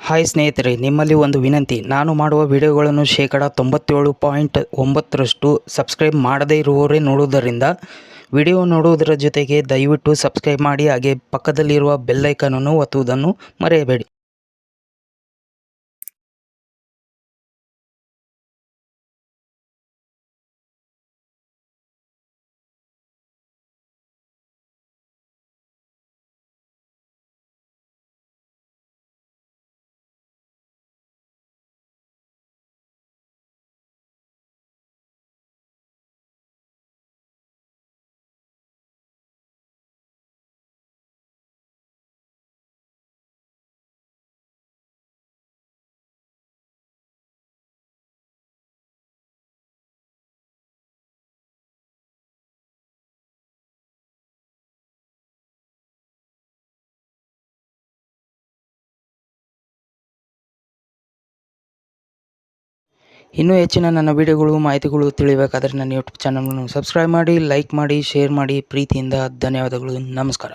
Hi ಸ್ನೇಹಿತರೆ, ನಿಮ್ಮಲ್ಲಿ ಒಂದು ವಿನಂತಿ. ನಾನು ಮಾಡುವ ವಿಡಿಯೋಗಳನ್ನು ಶೇಕಡ 97.9% ಸಬ್ಸ್ಕ್ರೈಬ್ ಮಾಡದೇ ಇರುವವರೇ ನೋಡುವುದರಿಂದ ವಿಡಿಯೋ ನೋಡುವುದರ ಜೊತೆಗೆ ದಯವಿಟ್ಟು ಸಬ್ಸ್ಕ್ರೈಬ್ ಮಾಡಿ, ಹಾಗೆ ಪಕ್ಕದಲ್ಲಿರುವ ಬೆಲ್ ಐಕಾನನ್ನು ಒತ್ತುವುದನ್ನು ಮರೆಯಬೇಡಿ. ಇನ್ನೂ ಹೆಚ್ಚಿನ ನನ್ನ ವಿಡಿಯೋಗಳು ಮಾಹಿತಿಗಳು ತಿಳಿಯಬೇಕಾದರೆ ನನ್ನ ಯೂಟ್ಯೂಬ್ ಚಾನಲನ್ನು ಸಬ್ಸ್ಕ್ರೈಬ್ ಮಾಡಿ, ಲೈಕ್ ಮಾಡಿ, ಶೇರ್ ಮಾಡಿ. ಪ್ರೀತಿಯಿಂದ ಧನ್ಯವಾದಗಳು. ನಮಸ್ಕಾರ.